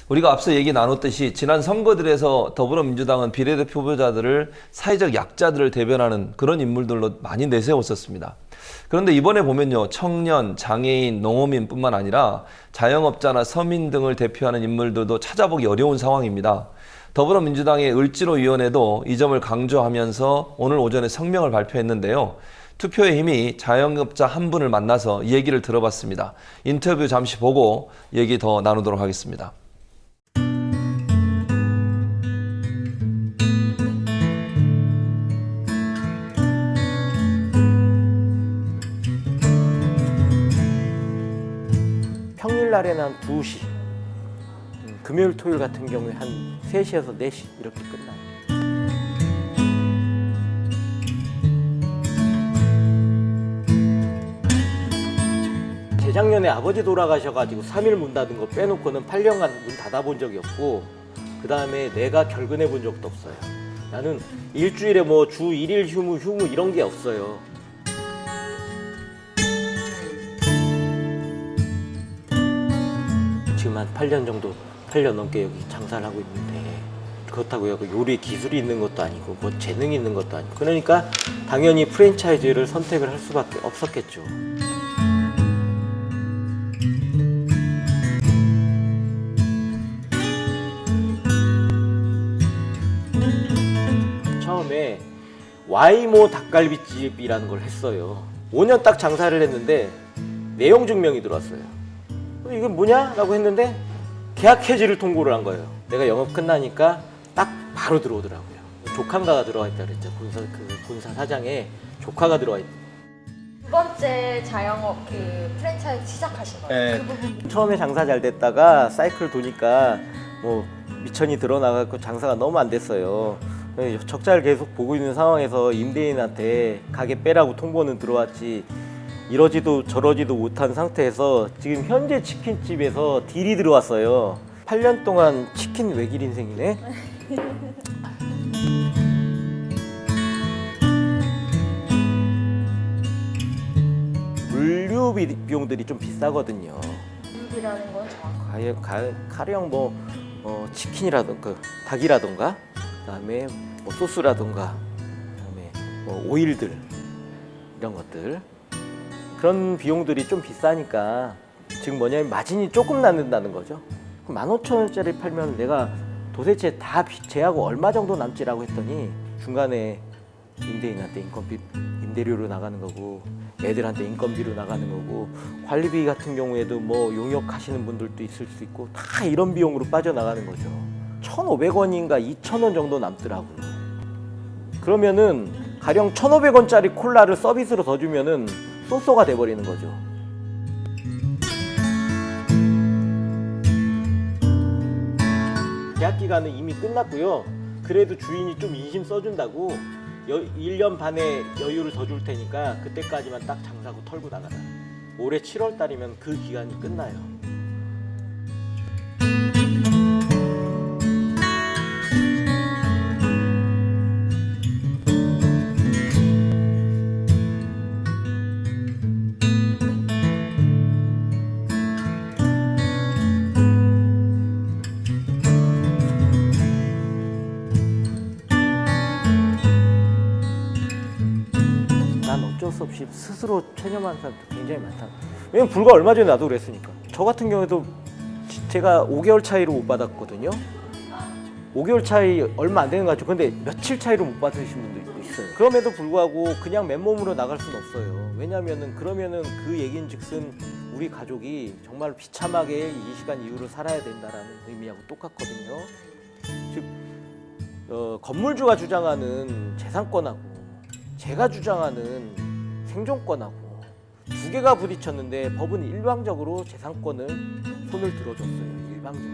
우리가 앞서 얘기 나눴듯이 지난 선거들에서 더불어민주당은 비례대표 후보자들을 사회적 약자들을 대변하는 그런 인물들로 많이 내세웠었습니다. 그런데 이번에 보면요, 청년, 장애인, 농어민뿐만 아니라 자영업자나 서민 등을 대표하는 인물들도 찾아보기 어려운 상황입니다. 더불어민주당의 을지로위원회도 이 점을 강조하면서 오늘 오전에 성명을 발표했는데요. 투표의 힘이 자영업자 한 분을 만나서 이 얘기를 들어봤습니다. 인터뷰 잠시 보고 얘기 더 나누도록 하겠습니다. 평일날에는 한 2시, 금요일, 토요일 같은 경우에 한 3시에서 4시 이렇게 끝나요. 재작년에 아버지 돌아가셔가지고 3일 문 닫은 거 빼놓고는 8년간 문 닫아본 적이 없고, 그 다음에 내가 결근해 본 적도 없어요. 나는 일주일에 뭐 주 1일 휴무 이런 게 없어요. 지금 한 8년 정도, 8년 넘게 여기 장사를 하고 있는데, 그렇다고 여기 요리 기술이 있는 것도 아니고 뭐 재능이 있는 것도 아니고, 그러니까 당연히 프랜차이즈를 선택을 할 수밖에 없었겠죠. 처음에 와이모 닭갈비집이라는 걸 했어요. 5년 딱 장사를 했는데 내용 증명이 들어왔어요. 이게 뭐냐? 라고 했는데 계약 해지를 통보를 한 거예요. 내가 영업 끝나니까 딱 바로 들어오더라고요. 조카가 들어와 있다 그랬죠. 본사 사장에 조카가 들어와 있다. 두 번째 자영업 프랜차이즈 시작하신 거예요? 네. 그 부분. 처음에 장사 잘 됐다가 사이클 도니까 뭐 미천이 드러나갖고 장사가 너무 안 됐어요. 적자를 계속 보고 있는 상황에서 임대인한테 가게 빼라고 통보는 들어왔지, 이러지도 저러지도 못한 상태에서 지금 현재 치킨집에서 딜이 들어왔어요. 8년 동안 치킨 외길 인생이네. 물류 비용들이 좀 비싸거든요. 물이라는 건 정확하게. 가령 뭐 치킨이라든가 닭이라든가, 그다음에 뭐 소스라든가, 그다음에 뭐 오일들, 이런 것들, 그런 비용들이 좀 비싸니까 지금 뭐냐면 마진이 조금 남는다는 거죠. 15,000원짜리 팔면 내가 도대체 다 제하고 얼마 정도 남지라고 했더니, 중간에 임대인한테 인건비, 임대료로 나가는 거고, 애들한테 인건비로 나가는 거고, 관리비 같은 경우에도 뭐 용역하시는 분들도 있을 수 있고, 다 이런 비용으로 빠져나가는 거죠. 1,500원인가 2,000원 정도 남더라고요. 그러면은 가령 1,500원짜리 콜라를 서비스로 더 주면은 쏘쏘가 돼버리는 거죠. 계약 기간은 이미 끝났고요. 그래도 주인이 좀 인심 써준다고 1년 반의 여유를 더 줄 테니까 그때까지만 딱 장사하고 털고 나가라. 올해 7월 달이면 그 기간이 끝나요. 난 어쩔 수 없이 스스로 체념하는 사람도 굉장히 많다. 왜냐면 불과 얼마 전에 나도 그랬으니까. 저 같은 경우에도 제가 5개월 차이로 못 받았거든요. 5개월 차이 얼마 안 되는 것 같죠. 근데 며칠 차이로 못 받으신 분들도 있어요. 그럼에도 불구하고 그냥 맨몸으로 나갈 수는 없어요. 왜냐면은 그러면은 그 얘기인즉슨 우리 가족이 정말 비참하게 이 시간 이후로 살아야 된다라는 의미하고 똑같거든요. 즉 건물주가 주장하는 재산권하고 제가 주장하는 생존권하고 두 개가 부딪혔는데, 법은 일방적으로 재산권을 손을 들어줬어요. 일방적으로.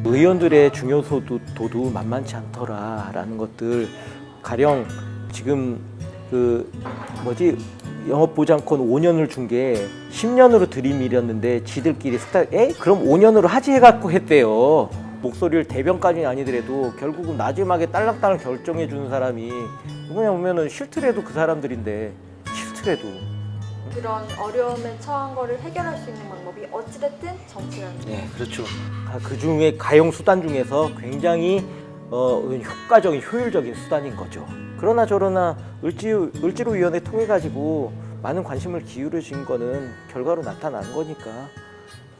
의원들의 중요도도 만만치 않더라라는 것들, 가령 지금 영업보장권 5년을 준 게 10년으로 들이밀었는데 지들끼리 그럼 5년으로 하지 해갖고 했대요. 목소리를 대변까지는 아니더라도 결국은 마지막에 딸랑딸랑 결정해 주는 사람이 누구냐 보면은 싫더라도 그 사람들인데, 싫더라도 그런 어려움에 처한 거를 해결할 수 있는 방법이 어찌됐든 정치라는 거예요. 네, 그렇죠. 그 중에 가용 수단 중에서 굉장히 효과적인, 효율적인 수단인 거죠. 그러나 저러나 을지로위원회 통해 가지고 많은 관심을 기울여진 거는 결과로 나타난 거니까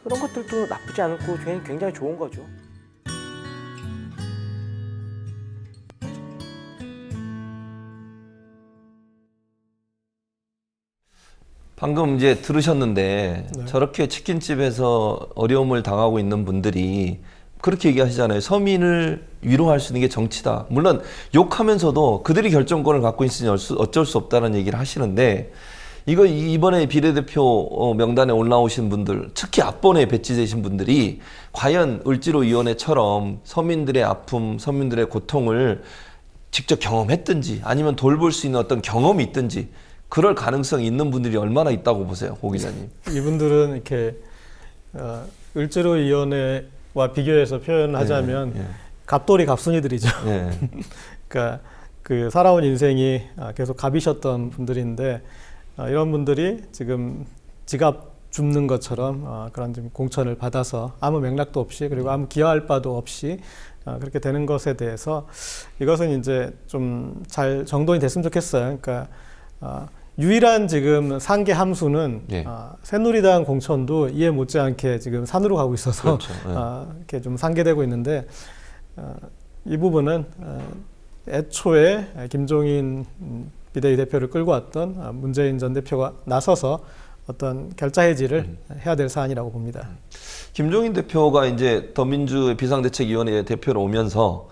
그런 것들도 나쁘지 않고 굉장히 좋은 거죠. 방금 이제 들으셨는데 네. 저렇게 치킨집에서 어려움을 당하고 있는 분들이 그렇게 얘기하시잖아요. 서민을 위로할 수 있는 게 정치다. 물론 욕하면서도 그들이 결정권을 갖고 있으니 어쩔 수 없다는 얘기를 하시는데 이거 이번에 비례대표 명단에 올라오신 분들, 특히 앞번에 배치되신 분들이 과연 을지로위원회처럼 서민들의 아픔, 서민들의 고통을 직접 경험했든지 아니면 돌볼 수 있는 어떤 경험이 있든지 그럴 가능성이 있는 분들이 얼마나 있다고 보세요, 고 기자님? 이분들은 이렇게 을지로위원회와 비교해서 표현하자면 갑돌이 갑순이들이죠. 네. 그러니까 그 살아온 인생이 계속 갑이셨던 분들인데 이런 분들이 지금 지갑 줍는 것처럼 그런 좀 공천을 받아서 아무 맥락도 없이 그리고 아무 기여할 바도 없이 그렇게 되는 것에 대해서 이것은 이제 좀 잘 정돈이 됐으면 좋겠어요. 그러니까 유일한 지금 상계 함수는 예. 새누리당 공천도 이해 못지않게 지금 산으로 가고 있어서 그렇죠. 이렇게 좀 상계되고 있는데 이 부분은 애초에 김종인 비대위 대표를 끌고 왔던 문재인 전 대표가 나서서 어떤 결자 해지를 해야 될 사안이라고 봅니다. 김종인 대표가 이제 더민주 비상대책위원회 대표로 오면서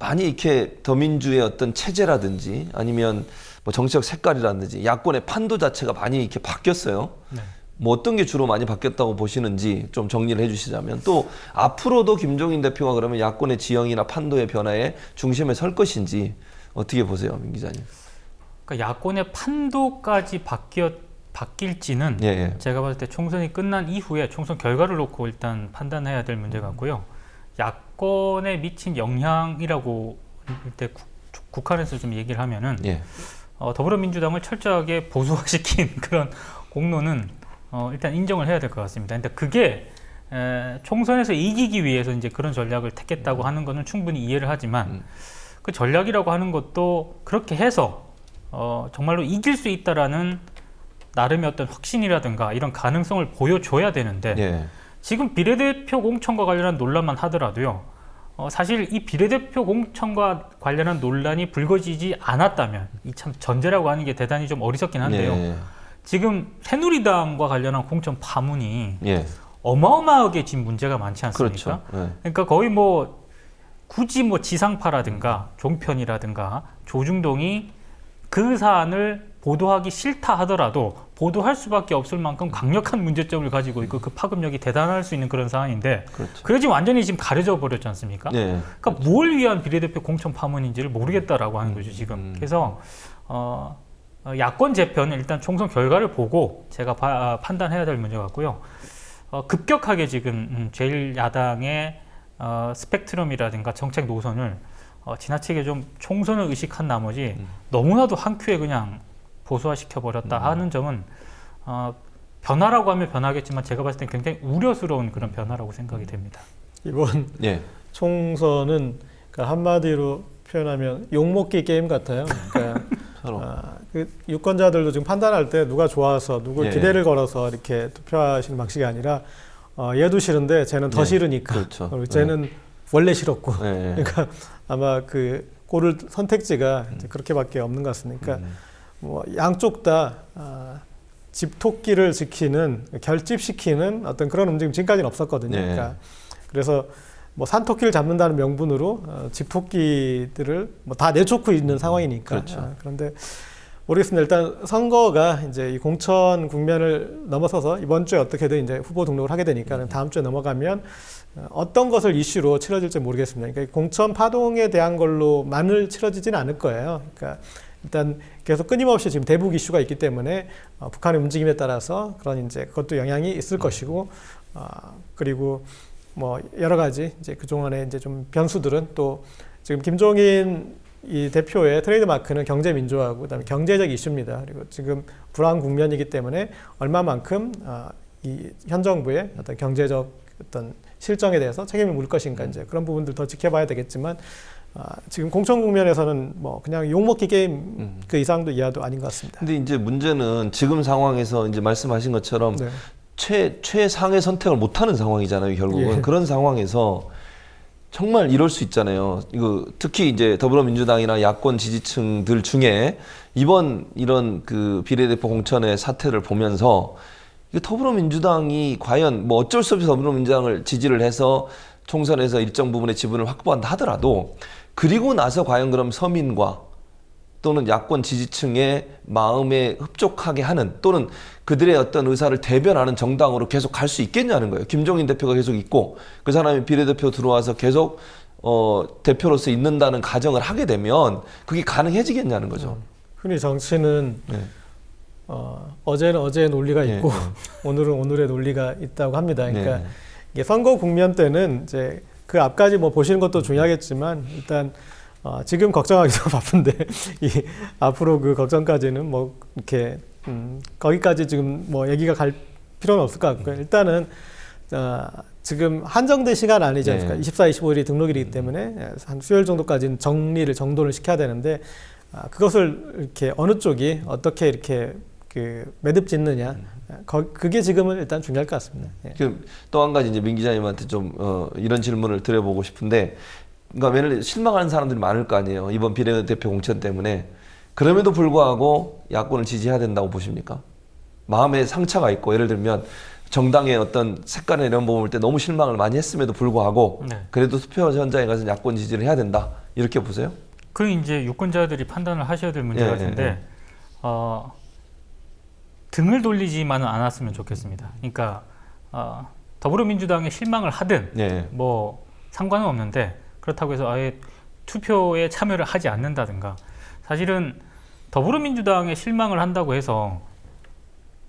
많이 이렇게 더민주의 어떤 체제라든지 아니면 뭐 정치적 색깔이라든지 야권의 판도 자체가 많이 이렇게 바뀌었어요. 네. 뭐 어떤 게 주로 많이 바뀌었다고 보시는지 좀 정리를 해주시자면 또 앞으로도 김종인 대표가 그러면 야권의 지형이나 판도의 변화에 중심에 설 것인지 어떻게 보세요, 민 기자님? 그러니까 야권의 판도까지 바뀔지는 예. 제가 봤을 때 총선이 끝난 이후에 총선 결과를 놓고 일단 판단해야 될 문제 같고요. 야권에 미친 영향이라고 일단 국한에서 좀 얘기를 하면은 예. 더불어민주당을 철저하게 보수화시킨 그런 공로는 일단 인정을 해야 될 것 같습니다. 근데 그게 총선에서 이기기 위해서 이제 그런 전략을 택했다고 하는 것은 충분히 이해를 하지만 그 전략이라고 하는 것도 그렇게 해서 정말로 이길 수 있다라는 나름의 어떤 확신이라든가 이런 가능성을 보여줘야 되는데 예. 지금 비례대표 공천과 관련한 논란만 하더라도요. 사실 이 비례대표 공천과 관련한 논란이 불거지지 않았다면 이 참 전제라고 하는 게 대단히 좀 어리석긴 한데요. 예. 지금 새누리당과 관련한 공천 파문이 예. 어마어마하게 지금 문제가 많지 않습니까? 그렇죠. 예. 그러니까 거의 뭐 굳이 뭐 지상파라든가 종편이라든가 조중동이 그 사안을 보도하기 싫다 하더라도 보도할 수밖에 없을 만큼 강력한 문제점을 가지고 있고 그 파급력이 대단할 수 있는 그런 사안인데 그렇죠. 그래 지금 완전히 지금 가려져 버렸지 않습니까? 예. 그러니까 뭘 위한 비례대표 공천 파문인지를 모르겠다라고 하는 거죠 지금. 그래서 야권 재편은 일단 총선 결과를 보고 제가 판단해야 될 문제 같고요. 급격하게 지금 제1야당의 스펙트럼이라든가 정책 노선을 지나치게 좀 총선을 의식한 나머지 너무나도 한 큐에 그냥 보수화시켜 버렸다 하는 점은 변화라고 하면 변하겠지만 제가 봤을 때 굉장히 우려스러운 그런 변화라고 생각이 됩니다. 이번 예. 총선은 그러니까 한마디로 표현하면 욕먹기 게임 같아요. 그러니까 서로. 그 유권자들도 지금 판단할 때 누가 좋아서 누굴 예. 기대를 걸어서 이렇게 투표하시는 방식이 아니라 얘도 싫은데 쟤는 더 예. 싫으니까 그렇죠. 그리고 쟤는 원래 싫었고 예. 그러니까 아마 그 고를 선택지가 이제 그렇게밖에 없는 것 같으니까 뭐 양쪽 다 집토끼를 지키는 결집시키는 어떤 그런 움직임 지금까지는 없었거든요. 네. 그러니까 그래서 뭐 산토끼를 잡는다는 명분으로 집토끼들을 뭐 다 내쫓고 있는 상황이니까. 그렇죠. 그런데 모르겠습니다. 일단 선거가 이제 이 공천 국면을 넘어서서 이번 주에 어떻게든 이제 후보 등록을 하게 되니까 다음 주에 넘어가면 어떤 것을 이슈로 치러질지 모르겠습니다. 그러니까 공천 파동에 대한 걸로만을 치러지지는 않을 거예요. 그러니까 일단 계속 끊임없이 지금 대북 이슈가 있기 때문에 북한의 움직임에 따라서 그런 이제 그것도 영향이 있을 것이고 그리고 뭐 여러 가지 이제 그동안에 이제 좀 변수들은 또 지금 김종인 이 대표의 트레이드 마크는 경제 민주화하고 그다음에 경제적 이슈입니다. 그리고 지금 불황 국면이기 때문에 얼마만큼 이 현 정부의 어떤 경제적 어떤 실정에 대해서 책임을 물 것인가 이제 그런 부분들 더 지켜봐야 되겠지만 지금 공천 국면에서는 뭐 그냥 욕먹기 게임 그 이상도 이하도 아닌 것 같습니다. 근데 이제 문제는 지금 상황에서 이제 말씀하신 것처럼 네. 최상의 선택을 못하는 상황이잖아요. 결국은 예. 그런 상황에서 정말 이럴 수 있잖아요. 이거 특히 이제 더불어민주당이나 야권 지지층들 중에 이번 이런 그 비례대표 공천의 사태를 보면서 이게 더불어민주당이 과연 뭐 어쩔 수 없이 더불어민주당을 지지를 해서 총선에서 일정 부분의 지분을 확보한다 하더라도 그리고 나서 과연 그럼 서민과 또는 야권 지지층의 마음에 흡족하게 하는 또는 그들의 어떤 의사를 대변하는 정당으로 계속 갈 수 있겠냐는 거예요. 김종인 대표가 계속 있고 그 사람이 비례대표 들어와서 계속 대표로서 있는다는 가정을 하게 되면 그게 가능해지겠냐는 거죠. 흔히 정치는 네. 어제는 어제의 논리가 있고 네. 오늘은 오늘의 논리가 있다고 합니다. 그러니까 네. 이게 선거 국면 때는 이제 그 앞까지 뭐 보시는 것도 중요하겠지만 일단 지금 걱정하기도 바쁜데 이 앞으로 그 걱정까지는 뭐 이렇게 거기까지 지금 뭐 얘기가 갈 필요는 없을 것 같고요. 일단은 지금 한정된 시간 아니지 않습니까? 네. 24, 25일이 등록일이기 때문에 한 수요일 정도까지는 정돈을 시켜야 되는데 그것을 이렇게 어느 쪽이 어떻게 이렇게 그 매듭 짓느냐 그게 지금은 일단 중요할 것 같습니다. 예. 지금 또 한 가지 이제 민 기자님한테 좀 이런 질문을 드려보고 싶은데, 그러니까 왜냐면 실망하는 사람들이 많을 거 아니에요. 이번 비례대표 공천 때문에. 그럼에도 불구하고 야권을 지지해야 된다고 보십니까? 마음에 상처가 있고 예를 들면 정당의 어떤 색깔이나 이런 부분을 볼 때 너무 실망을 많이 했음에도 불구하고 네. 그래도 투표 현장에 가서 야권 지지를 해야 된다 이렇게 보세요? 그 이제 유권자들이 판단을 하셔야 될 문제 예, 같은데 예, 예. 등을 돌리지만은 않았으면 좋겠습니다. 그러니까 더불어민주당에 실망을 하든 예. 뭐 상관은 없는데 그렇다고 해서 아예 투표에 참여를 하지 않는다든가, 사실은 더불어민주당에 실망을 한다고 해서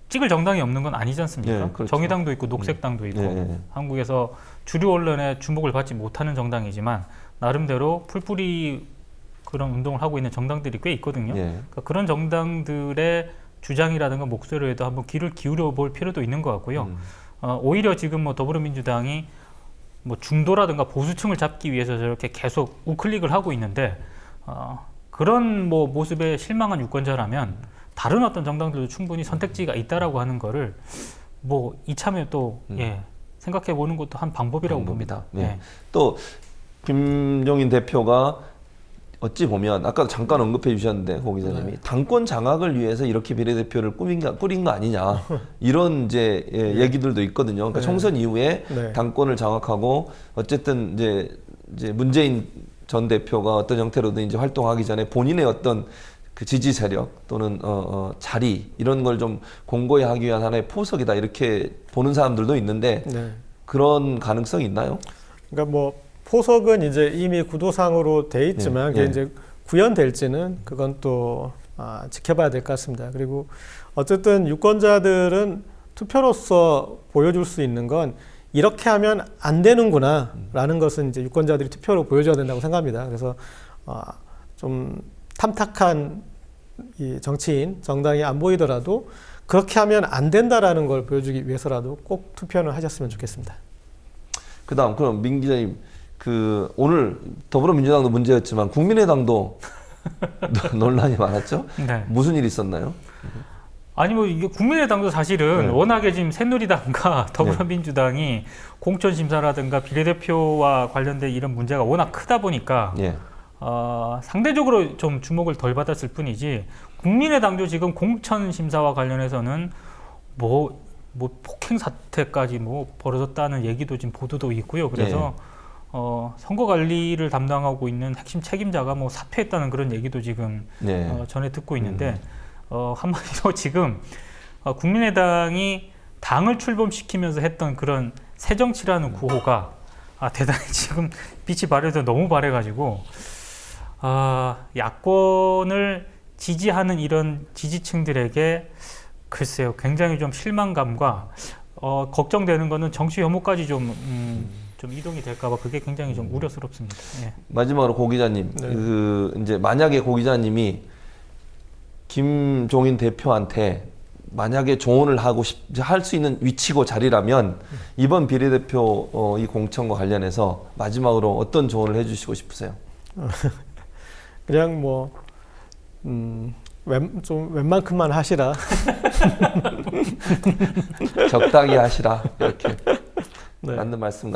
찍을 정당이 없는 건 아니지 않습니까? 예, 그렇죠. 정의당도 있고 녹색당도 있고 예. 한국에서 주류 언론의 주목을 받지 못하는 정당이지만 나름대로 풀뿌리 그런 운동을 하고 있는 정당들이 꽤 있거든요. 예. 그러니까 그런 정당들의 주장이라든가 목소리에도 한번 귀를 기울여 볼 필요도 있는 것 같고요. 오히려 지금 뭐 더불어민주당이 뭐 중도라든가 보수층을 잡기 위해서 저렇게 계속 우클릭을 하고 있는데 그런 뭐 모습에 실망한 유권자라면 다른 어떤 정당들도 충분히 선택지가 있다라고 하는 거를 뭐 이참에 또 생각해 보는 것도 한 방법이라고 봅니다. 네. 또 김종인 대표가 어찌 보면 아까도 잠깐 언급해 주셨는데 고 기자님이 당권 장악을 위해서 이렇게 비례대표를 꾸린 거 아니냐 이런 이제 얘기들도 있거든요. 그러니까 총선 이후에 당권을 장악하고 어쨌든 이제 문재인 전 대표가 어떤 형태로든 이제 활동하기 전에 본인의 어떤 그 지지 세력 또는 자리 이런 걸 좀 공고히 하기 위한 하나의 포석이다 이렇게 보는 사람들도 있는데 그런 가능성이 있나요? 그러니까 뭐 포석은 이제 이미 구도상으로 돼 있지만 그게 이제 구현될지는 그건 또 지켜봐야 될 것 같습니다. 그리고 어쨌든 유권자들은 투표로서 보여줄 수 있는 건 이렇게 하면 안 되는구나라는 것은 이제 유권자들이 투표로 보여줘야 된다고 생각합니다. 그래서 좀 탐탁한 이 정치인, 정당이 안 보이더라도 그렇게 하면 안 된다라는 걸 보여주기 위해서라도 꼭 투표는 하셨으면 좋겠습니다. 그다음 그럼 민 기자님 그 오늘 더불어민주당도 문제였지만 국민의당도 논란이 많았죠? 네. 무슨 일이 있었나요? 아니 뭐 이게 국민의당도 사실은 워낙에 지금 새누리당과 더불어민주당이 공천 심사라든가 비례대표와 관련된 이런 문제가 워낙 크다 보니까 상대적으로 좀 주목을 덜 받았을 뿐이지 국민의당도 지금 공천 심사와 관련해서는 뭐 폭행 사태까지 뭐 벌어졌다는 얘기도 지금 보도도 있고요. 그래서 선거 관리를 담당하고 있는 핵심 책임자가 뭐 사퇴했다는 그런 얘기도 지금 전에 듣고 있는데 한마디로 지금 국민의당이 당을 출범시키면서 했던 그런 새정치라는 구호가 대단히 지금 빛이 발해서 너무 발해가지고 야권을 지지하는 이런 지지층들에게 글쎄요 굉장히 좀 실망감과 걱정되는 거는 정치 혐오까지 좀 좀 이동이 될까봐 그게 굉장히 좀 우려스럽습니다. 예. 마지막으로 고 기자님, 네. 이제 만약에 고 기자님이 김종인 대표한테 만약에 조언을 할 수 있는 위치고 자리라면 이번 비례대표 이 공천과 관련해서 마지막으로 어떤 조언을 해주시고 싶으세요? 그냥 뭐 좀 웬만큼만 하시라. 적당히 하시라 이렇게 네. 맞는 말씀.